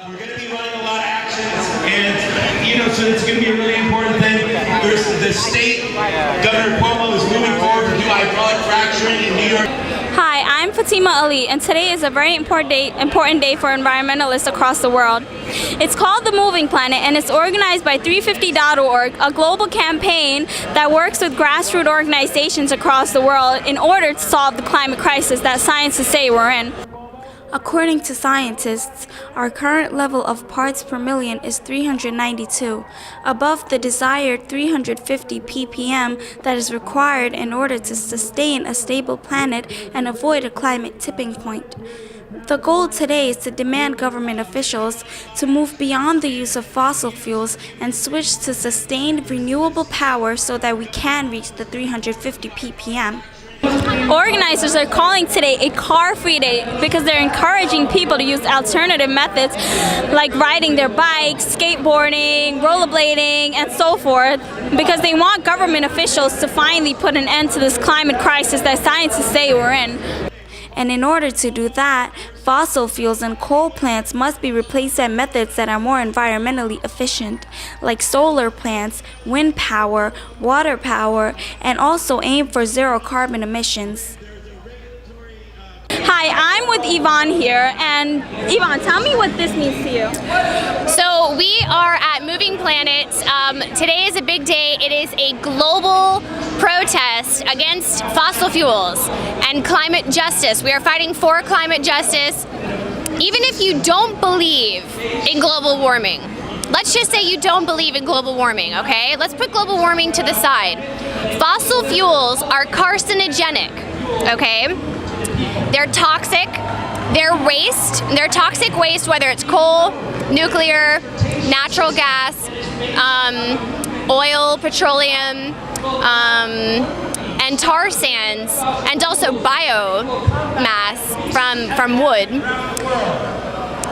We're going to be running a lot of actions, and so it's going to be a really important thing. There's the state, Governor Cuomo is moving forward to do hydraulic fracturing in New York. Hi, I'm Fatima Ali, and today is a very important day for environmentalists across the world. It's called the Moving Planet, and it's organized by 350.org, a global campaign that works with grassroots organizations across the world in order to solve the climate crisis that scientists say we're in. According to scientists, our current level of parts per million is 392, above the desired 350 ppm that is required in order to sustain a stable planet and avoid a climate tipping point. The goal today is to demand government officials to move beyond the use of fossil fuels and switch to sustained renewable power so that we can reach the 350 ppm. Organizers are calling today a car-free day because they're encouraging people to use alternative methods like riding their bikes, skateboarding, rollerblading, and so forth, because they want government officials to finally put an end to this climate crisis that scientists say we're in. And in order to do that, fossil fuels and coal plants must be replaced at methods that are more environmentally efficient, like solar plants, wind power, water power, and also aim for zero carbon emissions. Hi, I'm with Yvonne here, and Yvonne, tell me what this means to you. So we are at Moving Planet. Today is a big day. It is a global protest against fossil fuels and climate justice. We are fighting for climate justice. Even if you don't believe in global warming, let's just say you don't believe in global warming, okay? Let's put global warming to the side. Fossil fuels are carcinogenic, okay? They're toxic, they're waste, they're toxic waste, whether it's coal, nuclear, natural gas, oil, petroleum, and tar sands, and also biomass from wood.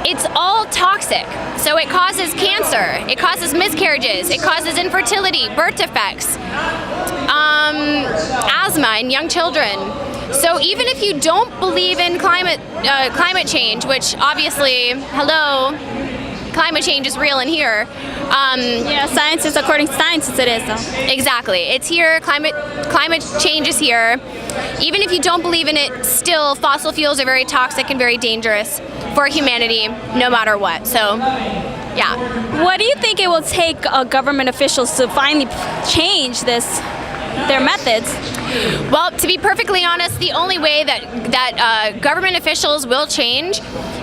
It's all toxic. So it causes cancer, it causes miscarriages, it causes infertility, birth defects, asthma in young children. So even if you don't believe in climate change, which obviously, hello, climate change is real in here. Scientists, according to scientists, it is though. Exactly, it's here. Climate change is here. Even if you don't believe in it, still fossil fuels are very toxic and very dangerous for humanity, no matter what. So, yeah. What do you think it will take government officials to finally change their methods? Well, to be perfectly honest, the only way that government officials will change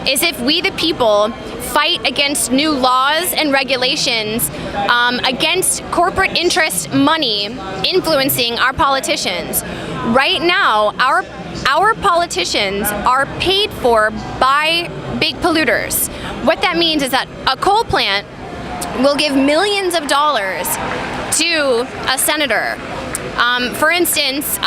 is if we, the people, fight against new laws and regulations, against corporate interest money influencing our politicians. Right now, our politicians are paid for by big polluters. What that means is that a coal plant will give millions of dollars to a senator. For instance,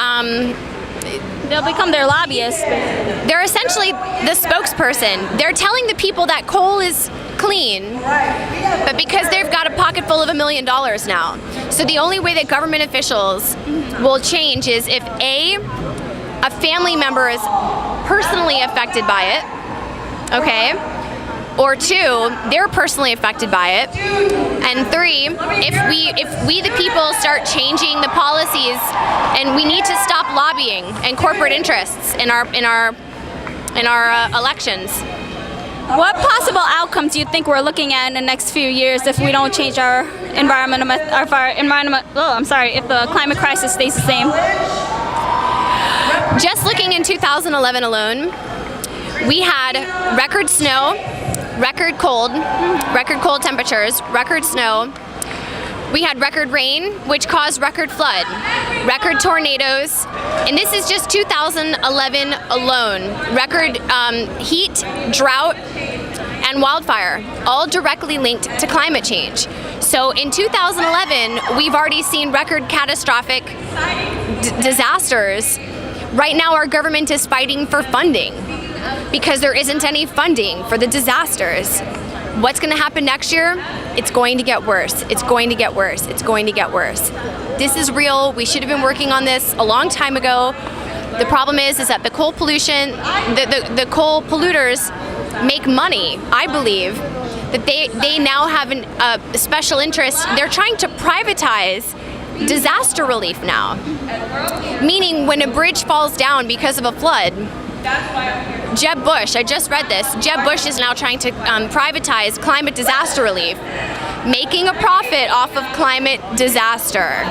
they'll become their lobbyists. They're essentially the spokesperson. They're telling the people that coal is clean, but because they've got a pocket full of $1 million now. So the only way that government officials will change is if a family member is personally affected by it, okay? Or two, they're personally affected by it. And three, if we the people start changing the policies, and we need to stop lobbying and corporate interests in our elections. What possible outcomes do you think we're looking at in the next few years if we don't change our if the climate crisis stays the same? Just looking in 2011 alone, we had record snow, record cold temperatures, record snow. We had record rain, which caused record flood, record tornadoes, and this is just 2011 alone. Record heat, drought, and wildfire, all directly linked to climate change. So in 2011, we've already seen record catastrophic disasters. Right now, our government is fighting for funding because there isn't any funding for the disasters. What's going to happen next year? It's going to get worse. It's going to get worse. It's going to get worse. This is real. We should have been working on this a long time ago. The problem is that the coal pollution, the coal polluters make money, I believe, that they now have a special interest. They're trying to privatize disaster relief now. Meaning when a bridge falls down because of a flood, Jeb Bush, I just read this, Jeb Bush is now trying to privatize climate disaster relief, making a profit off of climate disaster.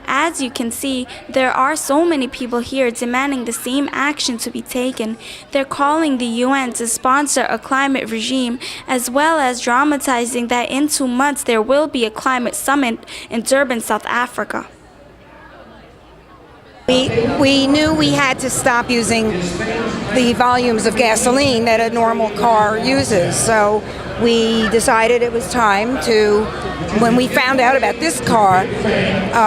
As you can see, there are so many people here demanding the same action to be taken. They're calling the UN to sponsor a climate regime, as well as dramatizing that in 2 months there will be a climate summit in Durban, South Africa. We knew we had to stop using the volumes of gasoline that a normal car uses, so we decided it was time to, when we found out about this car,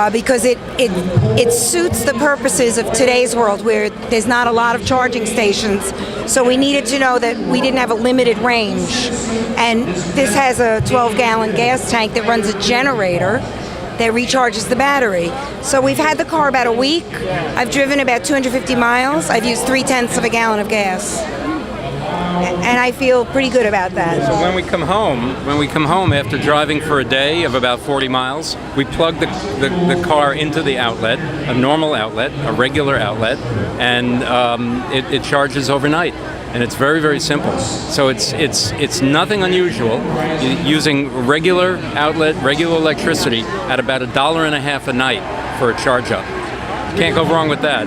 because it suits the purposes of today's world where there's not a lot of charging stations, so we needed to know that we didn't have a limited range. And this has a 12-gallon gas tank that runs a generator that recharges the battery. So we've had the car about a week. I've driven about 250 miles. I've used 3/10 of a gallon of gas. And I feel pretty good about that. So when we come home after driving for a day of about 40 miles, we plug the car into the outlet, a normal outlet, a regular outlet, and it charges overnight. And it's very, very simple. So it's nothing unusual. Using regular outlet, regular electricity at about $1.50 a night for a charge up. Can't go wrong with that.